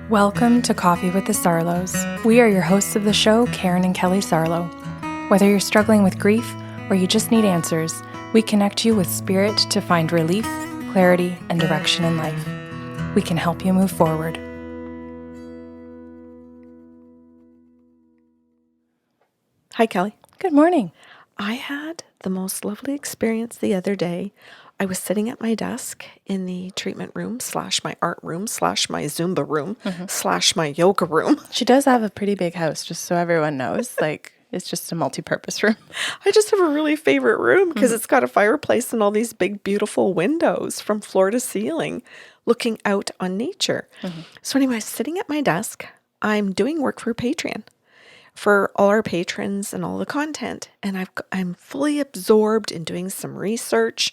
Welcome to Coffee with the Sarlos. We are your hosts of the show, Karen and Kelly Sarlo. Whether you're struggling with grief or you just need answers, we connect you with spirit to find relief, clarity, and direction in life. We can help you move forward. Hi, Kelly. Good morning. I had the most lovely experience the other day. I was sitting at my desk in the treatment room / my art room / my Zumba room / my yoga room. She does have a pretty big house, just so everyone knows. It's just a multi-purpose room. I just have a really favorite room because it's got a fireplace and all these big, beautiful windows from floor to ceiling looking out on nature. So anyway, sitting at my desk, I'm doing work for Patreon for all our patrons and all the content. And I'm fully absorbed in doing some research.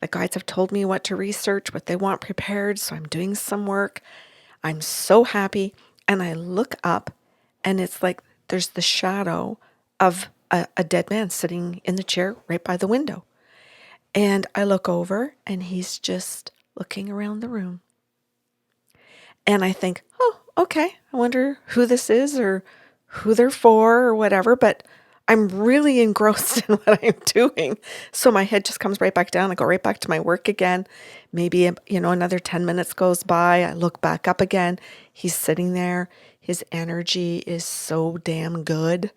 The guides have told me what to research, what they want prepared. So I'm doing some work. I'm so happy. And I look up and it's like there's the shadow of a dead man sitting in the chair right by the window. And I look over and he's just looking around the room. And I think, oh, okay, I wonder who this is or who they're for or whatever. But I'm really engrossed in what I'm doing. So my head just comes right back down. I go right back to my work again. Maybe, another 10 minutes goes by. I look back up again. He's sitting there. His energy is so damn good.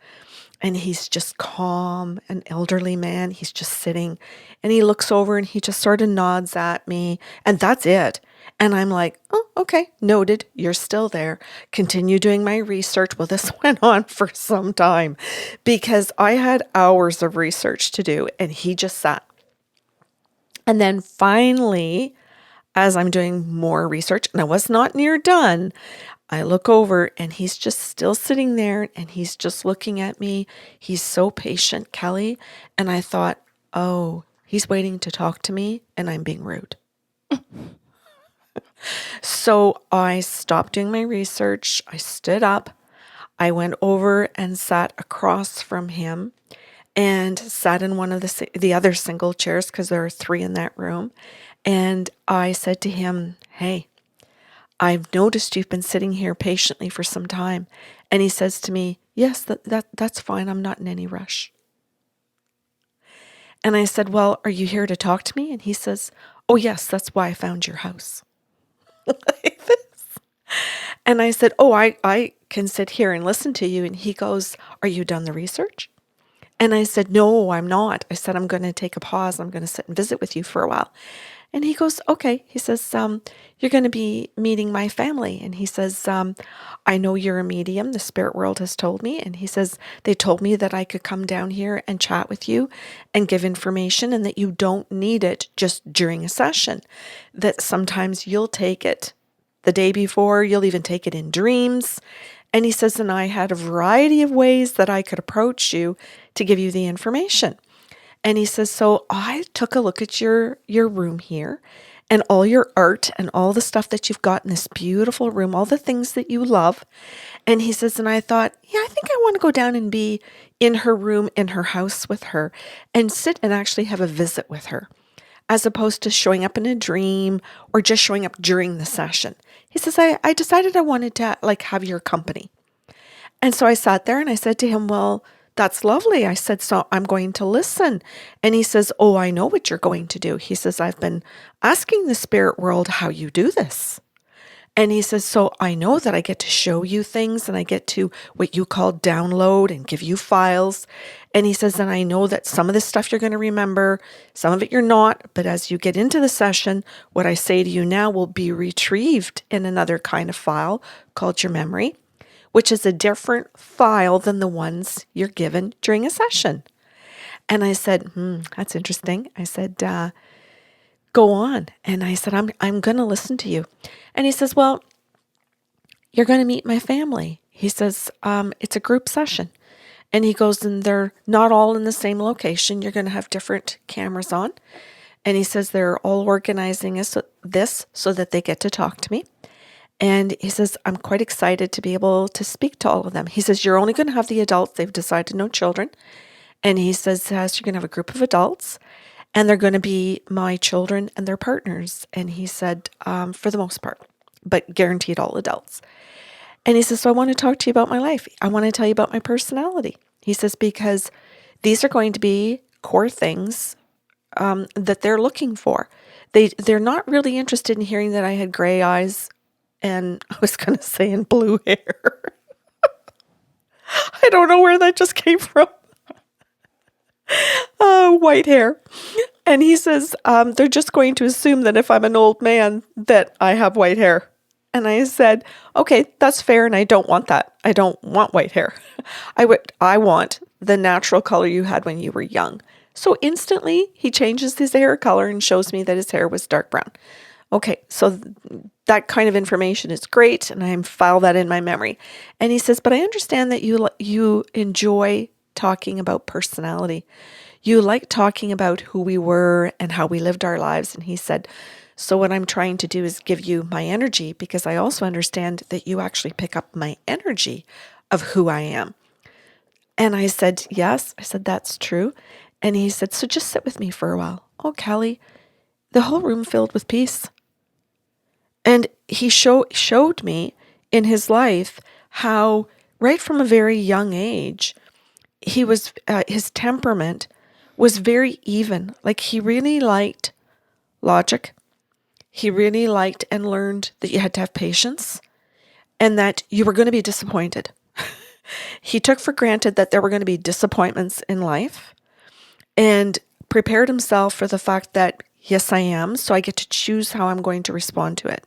And he's just calm, an elderly man. He's just sitting and he looks over and he just sort of nods at me. And that's it. And I'm like, oh, okay, noted. You're still there. Continue doing my research. Well, this went on for some time because I had hours of research to do and he just sat. And then finally, as I'm doing more research, and I was not near done, I look over and he's just still sitting there and he's just looking at me. He's so patient, Kelly. And I thought, oh, he's waiting to talk to me and I'm being rude. So I stopped doing my research. I stood up. I went over and sat across from him and sat in one of the other single chairs because there are 3 in that room. And I said to him, hey, I've noticed you've been sitting here patiently for some time. And he says to me, yes, that's fine. I'm not in any rush. And I said, well, are you here to talk to me? And he says, oh, yes, that's why I found your house. Like this. And I said, oh, I can sit here and listen to you. And he goes, are you done the research? And I said, no, I'm not. I said, I'm going to take a pause. I'm going to sit and visit with you for a while. And he goes, okay. He says, you're going to be meeting my family. And he says, I know you're a medium. The spirit world has told me. And he says, they told me that I could come down here and chat with you and give information and that you don't need it just during a session, that sometimes you'll take it the day before. You'll even take it in dreams. And he says, and I had a variety of ways that I could approach you to give you the information. And he says, so I took a look at your room here and all your art and all the stuff that you've got in this beautiful room, all the things that you love. And he says, and I thought, yeah, I think I want to go down and be in her room, in her house with her and sit and actually have a visit with her, as opposed to showing up in a dream or just showing up during the session. He says, I decided I wanted to have your company. And so I sat there and I said to him, well, that's lovely. I said, so I'm going to listen. And he says, oh, I know what you're going to do. He says, I've been asking the spirit world how you do this. And he says, so I know that I get to show you things and I get to what you call download and give you files. And he says, and I know that some of this stuff you're going to remember, some of it you're not. But as you get into the session, what I say to you now will be retrieved in another kind of file called your memory, which is a different file than the ones you're given during a session. And I said, that's interesting. I said, go on. And I said, I'm going to listen to you. And he says, well, you're going to meet my family. He says, it's a group session. And he goes, and they're not all in the same location. You're going to have different cameras on. And he says, they're all organizing this so that they get to talk to me. And he says, I'm quite excited to be able to speak to all of them. He says, you're only going to have the adults. They've decided no children. And he says, you're going to have a group of adults and they're going to be my children and their partners. And he said, for the most part, but guaranteed all adults. And he says, so I want to talk to you about my life. I want to tell you about my personality. He says, because these are going to be core things that they're looking for. They're not really interested in hearing that I had gray eyes and I was going to say in blue hair. I don't know where that just came from. White hair. And he says, they're just going to assume that if I'm an old man that I have white hair. And I said, okay, that's fair. And I don't want that. I don't want white hair. I want the natural color you had when you were young. So instantly he changes his hair color and shows me that his hair was dark brown. Okay, so that kind of information is great, and I file that in my memory. And he says, but I understand that you enjoy talking about personality. You like talking about who we were and how we lived our lives. And he said, so what I'm trying to do is give you my energy, because I also understand that you actually pick up my energy of who I am. And I said, yes. I said, that's true. And he said, so just sit with me for a while. Oh, Kelly, the whole room filled with peace. And he showed me in his life how right from a very young age, his temperament was very even. Like he really liked logic. He really liked and learned that you had to have patience and that you were going to be disappointed. He took for granted that there were going to be disappointments in life and prepared himself for the fact that, yes, I am, so I get to choose how I'm going to respond to it.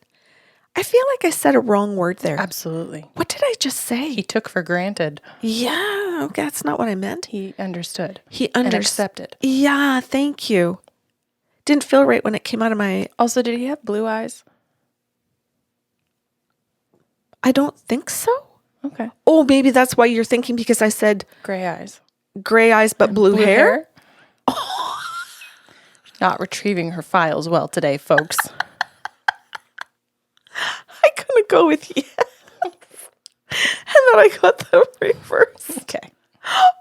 I feel like I said a wrong word there. Absolutely. What did I just say? He took for granted. Yeah, okay, that's not what I meant. He understood. And accepted. Yeah, thank you. Didn't feel right when it came out of my... Also, did he have blue eyes? I don't think so. Okay. Oh, maybe that's why you're thinking, because I said... Gray eyes. Gray eyes, but blue hair? Not retrieving her files well today, folks. I couldn't go with yes. And then I got the reverse. Okay.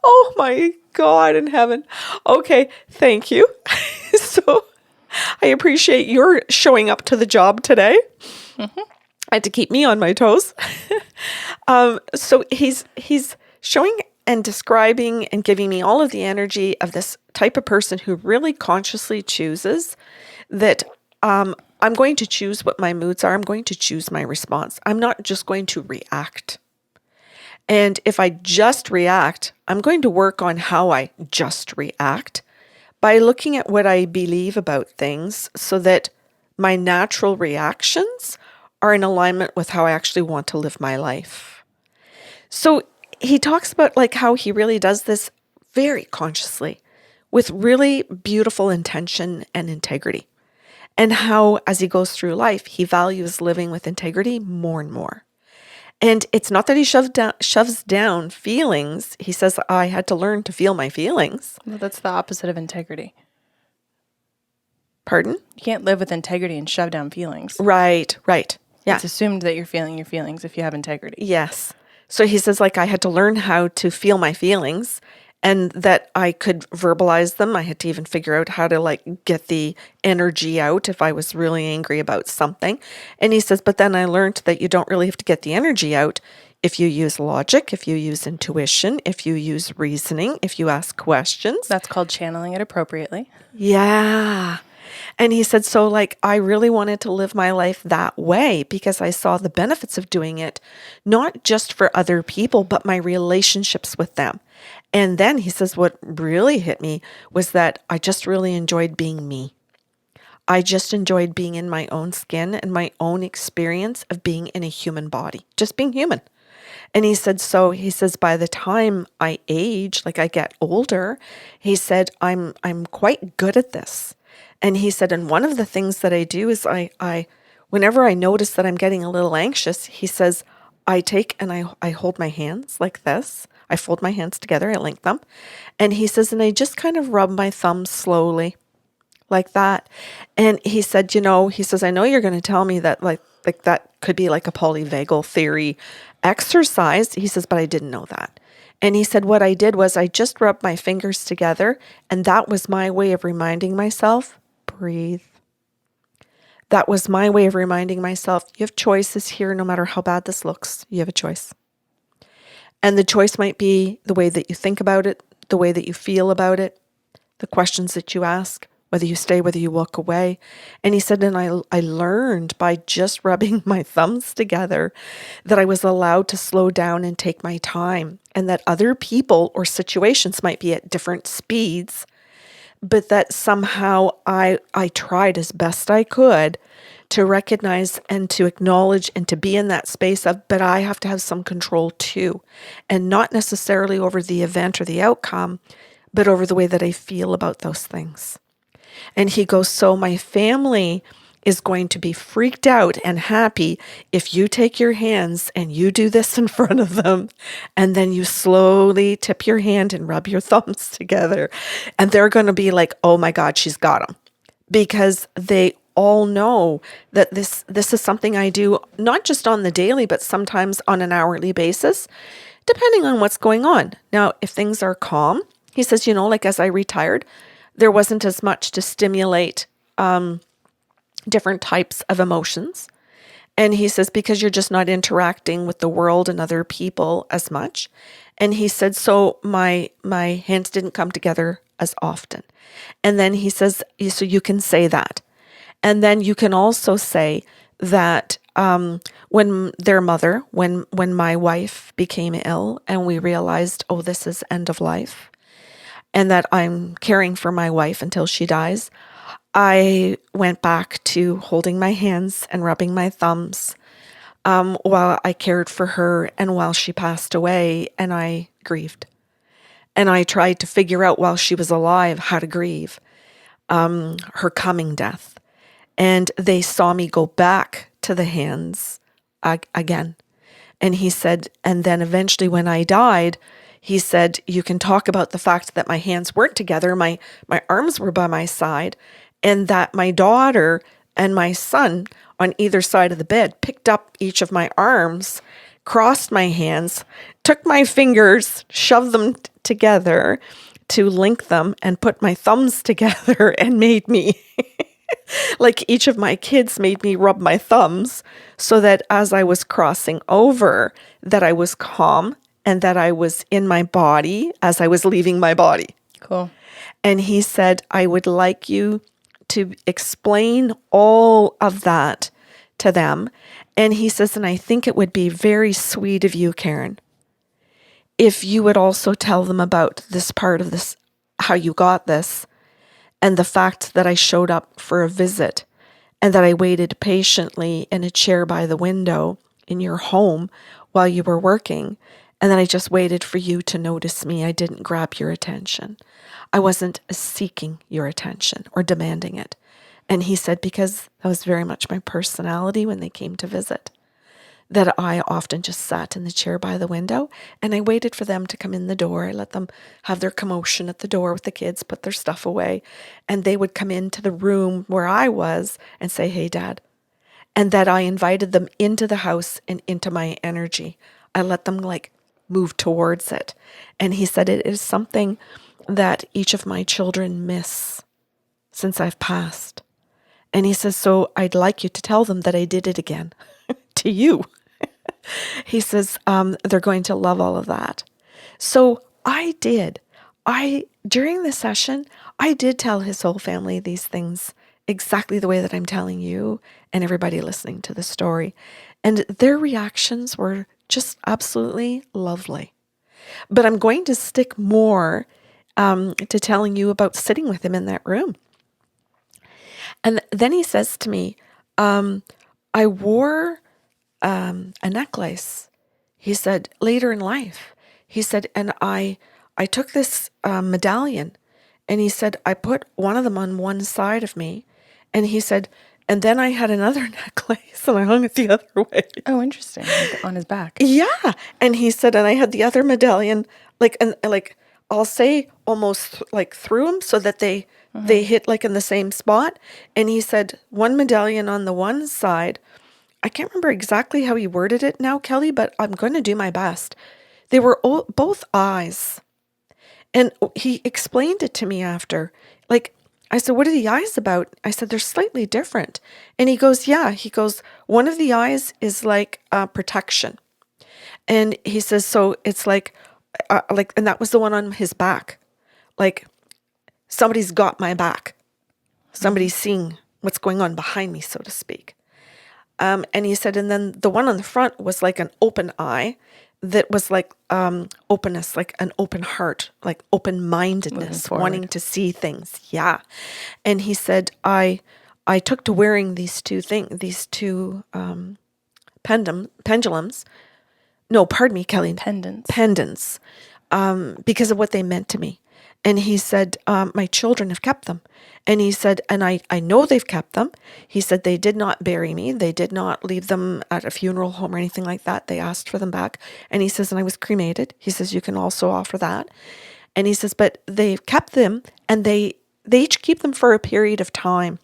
Oh my God in heaven. Okay, thank you. So I appreciate your showing up to the job today. Mm-hmm. I had to keep me on my toes. So he's showing and describing and giving me all of the energy of this type of person who really consciously chooses that I'm going to choose what my moods are. I'm going to choose my response. I'm not just going to react. And if I just react, I'm going to work on how I just react by looking at what I believe about things so that my natural reactions are in alignment with how I actually want to live my life. So he talks about like how he really does this very consciously with really beautiful intention and integrity. And how, as he goes through life, he values living with integrity more and more. And it's not that he shoves down feelings. He says, I had to learn to feel my feelings. Well, that's the opposite of integrity. Pardon? You can't live with integrity and shove down feelings. Right. Yeah. It's assumed that you're feeling your feelings if you have integrity. Yes. So he says, like, I had to learn how to feel my feelings and that I could verbalize them. I had to even figure out how to like get the energy out if I was really angry about something. And he says, but then I learned that you don't really have to get the energy out if you use logic, if you use intuition, if you use reasoning, if you ask questions. That's called channeling it appropriately. Yeah. And he said, so like, I really wanted to live my life that way because I saw the benefits of doing it, not just for other people, but my relationships with them. And then he says, what really hit me was that I just really enjoyed being me. I just enjoyed being in my own skin and my own experience of being in a human body, just being human. And he said, by the time I age, like I get older, he said, I'm quite good at this. And he said, and one of the things that I do is I whenever I notice that I'm getting a little anxious, he says, I take and I hold my hands like this. I fold my hands together, I link them. And he says, and I just kind of rub my thumbs slowly like that. And he said, he says, I know you're going to tell me that like that could be like a polyvagal theory exercise. He says, but I didn't know that. And he said, what I did was I just rubbed my fingers together. And that was my way of reminding myself, breathe. That was my way of reminding myself, you have choices here, no matter how bad this looks, you have a choice. And the choice might be the way that you think about it, the way that you feel about it, the questions that you ask, whether you stay, whether you walk away. And he said, and I learned by just rubbing my thumbs together that I was allowed to slow down and take my time, and that other people or situations might be at different speeds, but that somehow I tried as best I could to recognize and to acknowledge and to be in that space of, but I have to have some control too, and not necessarily over the event or the outcome, but over the way that I feel about those things. And he goes, so my family is going to be freaked out and happy if you take your hands and you do this in front of them, and then you slowly tip your hand and rub your thumbs together. And they're going to be like, oh my God, she's got them. Because they all know that this is something I do, not just on the daily, but sometimes on an hourly basis, depending on what's going on. Now, if things are calm, he says, like as I retired, there wasn't as much to stimulate different types of emotions. And he says, because you're just not interacting with the world and other people as much. And he said, so my hands didn't come together as often. And then he says, so you can say that. And then you can also say that when their mother, when my wife became ill and we realized, oh, this is end of life, and that I'm caring for my wife until she dies, I went back to holding my hands and rubbing my thumbs while I cared for her and while she passed away, and I grieved. And I tried to figure out while she was alive how to grieve her coming death. And they saw me go back to the hands again. And he said, and then eventually when I died, he said, you can talk about the fact that my hands weren't together, my arms were by my side, and that my daughter and my son on either side of the bed picked up each of my arms, crossed my hands, took my fingers, shoved them together to link them, and put my thumbs together and made me, like each of my kids made me rub my thumbs, so that as I was crossing over, that I was calm and that I was in my body as I was leaving my body. Cool. And he said, I would like you to explain all of that to them. And he says, and I think it would be very sweet of you, Karen, if you would also tell them about this part of this, how you got this, and the fact that I showed up for a visit and that I waited patiently in a chair by the window in your home while you were working. And then I just waited for you to notice me. I didn't grab your attention. I wasn't seeking your attention or demanding it. And he said, because that was very much my personality when they came to visit, that I often just sat in the chair by the window and I waited for them to come in the door. I let them have their commotion at the door with the kids, put their stuff away, and they would come into the room where I was and say, hey, Dad. And that I invited them into the house and into my energy. I let them move towards it. And he said, it is something that each of my children miss since I've passed. And he says, so I'd like you to tell them that I did it again to you. He says, they're going to love all of that. So I did. During the session, I did tell his whole family these things exactly the way that I'm telling you and everybody listening to the story. And their reactions were just absolutely lovely. But I'm going to stick more to telling you about sitting with him in that room. And then he says to me, I wore a necklace. He said, later in life, he said, and I took this medallion, and he said, I put one of them on one side of me, and he said, and then I had another necklace and I hung it the other way. Oh, interesting. On his back. Yeah. And he said, and I had the other medallion, I'll say almost through them so that they hit in the same spot. And he said, one medallion on the one side, I can't remember exactly how he worded it now, Kelly, but I'm going to do my best. They were both eyes. And he explained it to me after. I said, what are the eyes about? I said, they're slightly different. And he goes, yeah. He goes, one of the eyes is like protection. And he says, so it's like, and that was the one on his back. Like, somebody's got my back. Somebody's seeing what's going on behind me, so to speak. And he said, and then the one on the front was like an open eye that was like openness, like an open heart, like open-mindedness, wanting to see things. Yeah. And he said, I took to wearing these two pendulums. No, pardon me, Kelly. Pendants. Because of what they meant to me. And he said, my children have kept them. And he said, and I know they've kept them. He said, they did not bury me. They did not leave them at a funeral home or anything like that. They asked for them back. And he says, and I was cremated. He says, you can also offer that. And he says, but they've kept them, and they each keep them for a period of time.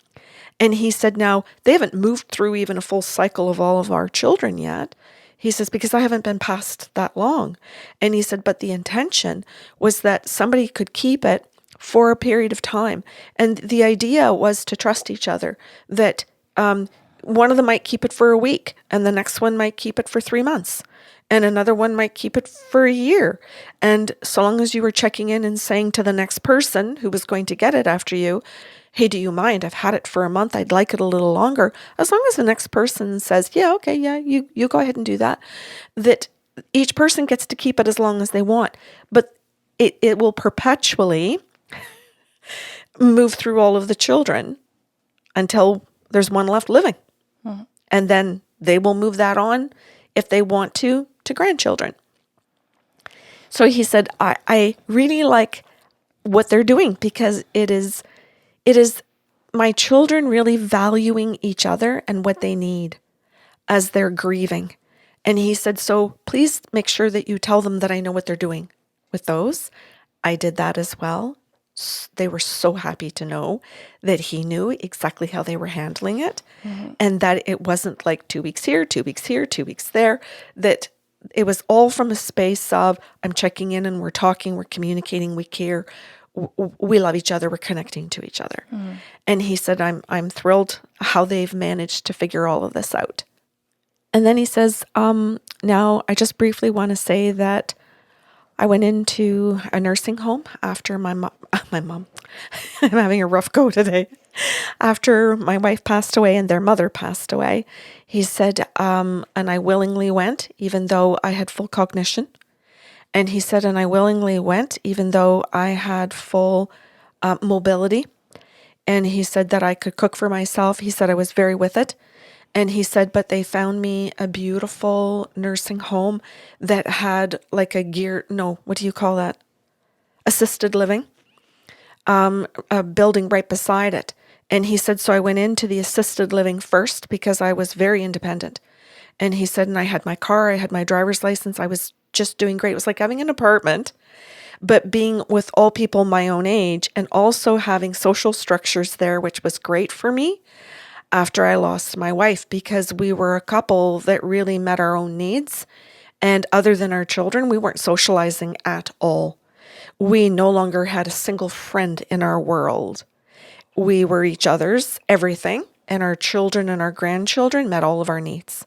And he said, now, they haven't moved through even a full cycle of all of our children yet. He says, because I haven't been past that long. And he said, but the intention was that somebody could keep it for a period of time. And the idea was to trust each other, that one of them might keep it for a week, and the next one might keep it for 3 months, and another one might keep it for a year. And so long as you were checking in and saying to the next person who was going to get it after you, hey, do you mind? I've had it for a month. I'd like it a little longer. As long as the next person says, yeah, okay, yeah, you go ahead and do that. That each person gets to keep it as long as they want. But it will perpetually move through all of the children until there's one left living. Mm-hmm. And then they will move that on, if they want to grandchildren. So he said, I really like what they're doing, because it is my children really valuing each other and what they need as they're grieving. And he said, so please make sure that you tell them that I know what they're doing with those. I did that as well. They were so happy to know that he knew exactly how they were handling it, and that it wasn't like 2 weeks here, 2 weeks here, 2 weeks there, that it was all from a space of, I'm checking in and we're talking, we're communicating, we care, we love each other, we're connecting to each other. And he said, I'm thrilled how they've managed to figure all of this out. And then he says, now I just briefly want to say that I went into a nursing home after my mom, I'm having a rough go today. After my wife passed away and their mother passed away, he said, and I willingly went, even though I had full cognition. And he said, and I willingly went, even though I had full mobility. And he said that I could cook for myself. He said I was very with it. And he said, but they found me a beautiful nursing home that had like what do you call that? Assisted living, a building right beside it. And he said, so I went into the assisted living first because I was very independent. And he said, and I had my car, I had my driver's license. I was just doing great. It was like having an apartment, but being with all people my own age, and also having social structures there, which was great for me after I lost my wife, because we were a couple that really met our own needs. And other than our children, we weren't socializing at all. We no longer had a single friend in our world. We were each other's everything, and our children and our grandchildren met all of our needs.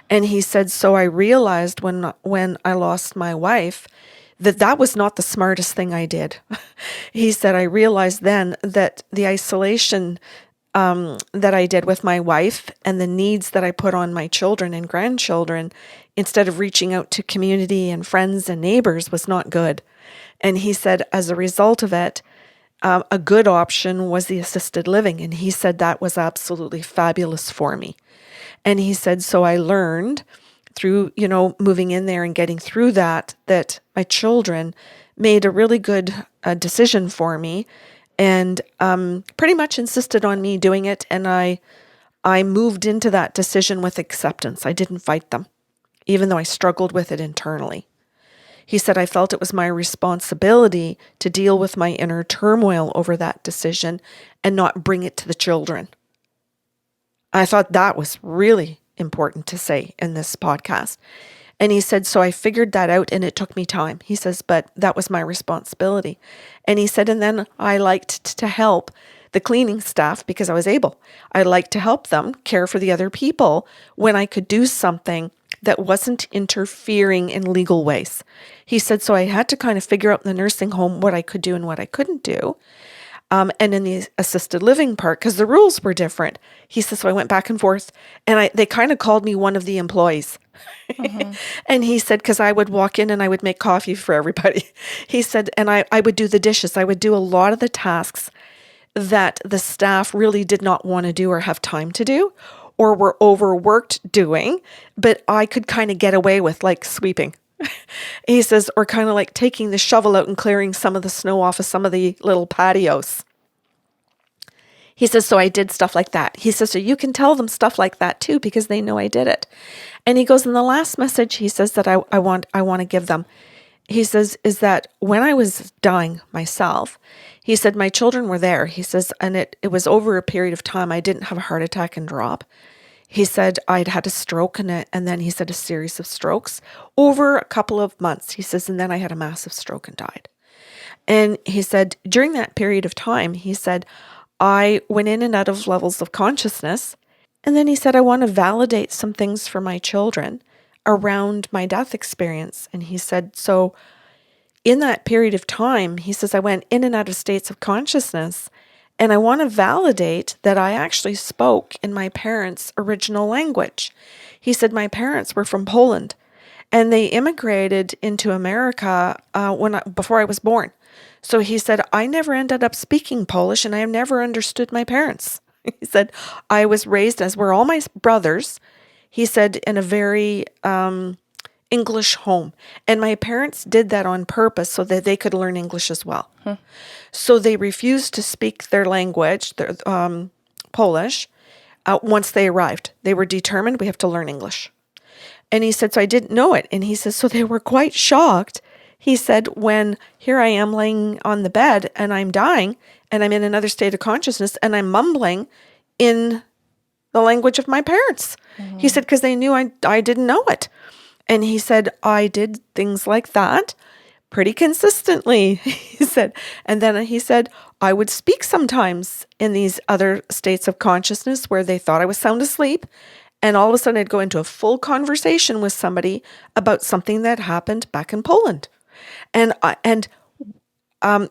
And he said, so I realized when I lost my wife that was not the smartest thing I did. He said, I realized then that the isolation that I did with my wife and the needs that I put on my children and grandchildren, instead of reaching out to community and friends and neighbors, was not good. And he said, as a result of it, a good option was the assisted living. And he said that was absolutely fabulous for me. And he said, so I learned through, moving in there and getting through that my children made a really good decision for me, and pretty much insisted on me doing it. And I moved into that decision with acceptance. I didn't fight them, even though I struggled with it internally. He said, I felt it was my responsibility to deal with my inner turmoil over that decision and not bring it to the children. I thought that was really important to say in this podcast. And he said, so I figured that out, and it took me time. He says, but that was my responsibility. And he said, and then I liked to help the cleaning staff because I was able. I liked to help them care for the other people when I could do something that wasn't interfering in legal ways. He said, so I had to kind of figure out in the nursing home what I could do and what I couldn't do. And in the assisted living part, because the rules were different, he says, so I went back and forth, and they kind of called me one of the employees. And he said, because I would walk in and I would make coffee for everybody. He said, and I would do the dishes. I would do a lot of the tasks that the staff really did not want to do or have time to do or were overworked doing, but I could kind of get away with, like sweeping. He says, or kind of like taking the shovel out and clearing some of the snow off of some of the little patios. He says, so I did stuff like that. He says, so you can tell them stuff like that too, because they know I did it. And he goes, in the last message, he says that I want to give them, he says, is that when I was dying myself, he said, my children were there. He says, and it was over a period of time. I didn't have a heart attack and drop. He said, I'd had a stroke and then he said a series of strokes over a couple of months. He says, and then I had a massive stroke and died. And he said, during that period of time, he said, I went in and out of levels of consciousness. And then he said, I want to validate some things for my children around my death experience. And he said, so in that period of time, he says, I went in and out of states of consciousness. And I want to validate that I actually spoke in my parents' original language. He said my parents were from Poland, and they immigrated into America before I was born. So he said, I never ended up speaking Polish, and I have never understood my parents. He said, I was raised, as were all my brothers, he said, in a very English home. And my parents did that on purpose so that they could learn English as well. So they refused to speak their language, their Polish, once they arrived. They were determined, we have to learn English. And he said, so I didn't know it. And he says, so they were quite shocked. He said, when here I am laying on the bed and I'm dying and I'm in another state of consciousness and I'm mumbling in the language of my parents. He said, because they knew I didn't know it. And he said, I did things like that pretty consistently, he said. And then he said, I would speak sometimes in these other states of consciousness where they thought I was sound asleep. And all of a sudden I'd go into a full conversation with somebody about something that happened back in Poland. And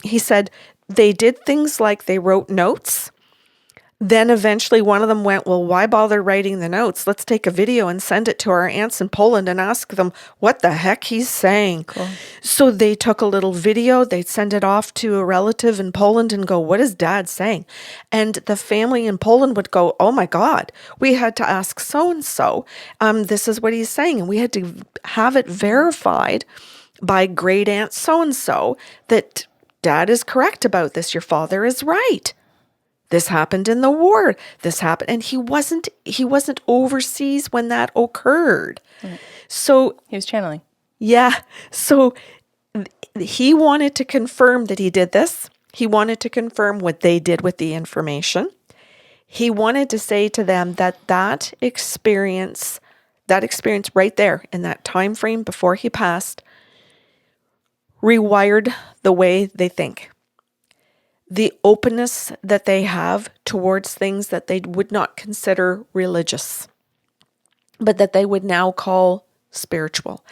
he said, they did things like they wrote notes. Then eventually one of them went, well, why bother writing the notes? Let's take a video and send it to our aunts in Poland and ask them what the heck he's saying. Cool. So they took a little video, they'd send it off to a relative in Poland and go, what is Dad saying? And the family in Poland would go, oh my God, we had to ask so-and-so. This is what he's saying. And we had to have it verified by great aunt so-and-so that Dad is correct about this. Your father is right. This happened in the war. This happened. And he wasn't overseas when that occurred. Right. So he was channeling. Yeah. So he wanted to confirm that he did this. He wanted to confirm what they did with the information. He wanted to say to them that experience right there in that time frame before he passed rewired the way they think. The openness that they have towards things that they would not consider religious, but that they would now call spiritual.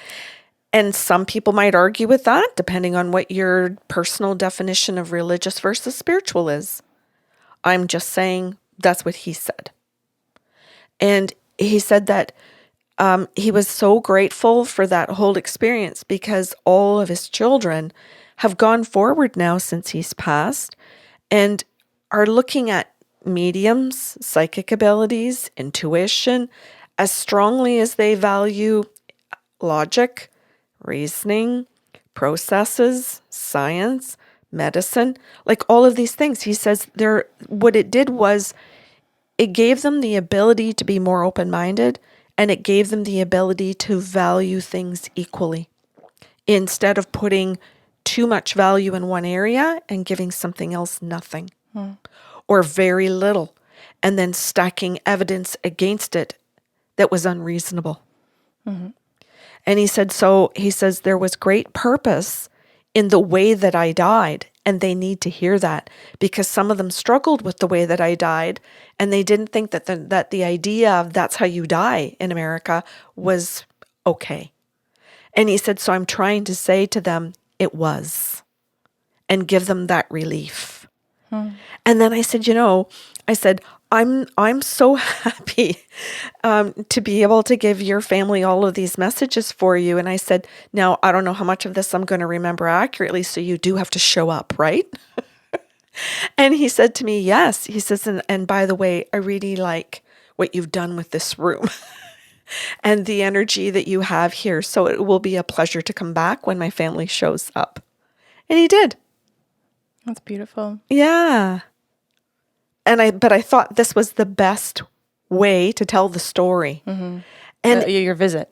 And some people might argue with that, depending on what your personal definition of religious versus spiritual is. I'm just saying that's what he said. And he said that he was so grateful for that whole experience because all of his children have gone forward now since he's passed and are looking at mediums, psychic abilities, intuition, as strongly as they value logic, reasoning, processes, science, medicine, like all of these things. He says what it did was it gave them the ability to be more open-minded, and it gave them the ability to value things equally instead of putting too much value in one area and giving something else nothing or very little, and then stacking evidence against it that was unreasonable. Mm-hmm. And he says there was great purpose in the way that I died And they need to hear that, because some of them struggled with the way that I died, and they didn't think that the idea of that's how you die in America was okay. And he said, so I'm trying to say to them, it was, and give them that relief. And then I said, I'm so happy to be able to give your family all of these messages for you. And I said, now, I don't know how much of this I'm going to remember accurately, so you do have to show up, right? And he said to me, yes. He says, and by the way, I really like what you've done with this room and the energy that you have here. So it will be a pleasure to come back when my family shows up. And he did. That's beautiful. Yeah. But I thought this was the best way to tell the story. And your visit.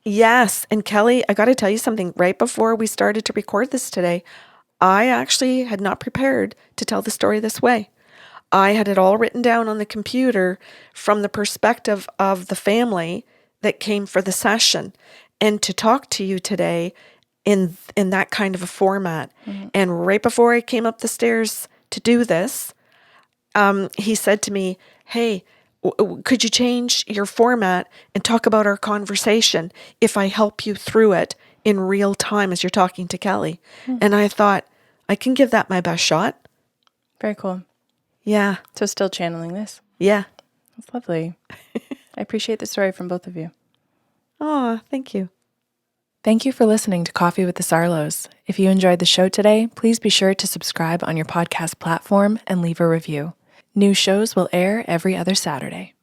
yes. And Kelly, I got to tell you something. Right before we started to record this today, I actually had not prepared to tell the story this way. I had it all written down on the computer from the perspective of the family that came for the session, and to talk to you today in that kind of a format. And right before I came up the stairs to do this, he said to me, hey, could you change your format and talk about our conversation if I help you through it in real time as you're talking to Kelly? And I thought, I can give that my best shot. Very cool. Yeah. So still channeling this. Yeah. That's lovely. I appreciate the story from both of you. Oh, thank you. Thank you for listening to Coffee with the Sarlos. If you enjoyed the show today, please be sure to subscribe on your podcast platform and leave a review. New shows will air every other Saturday.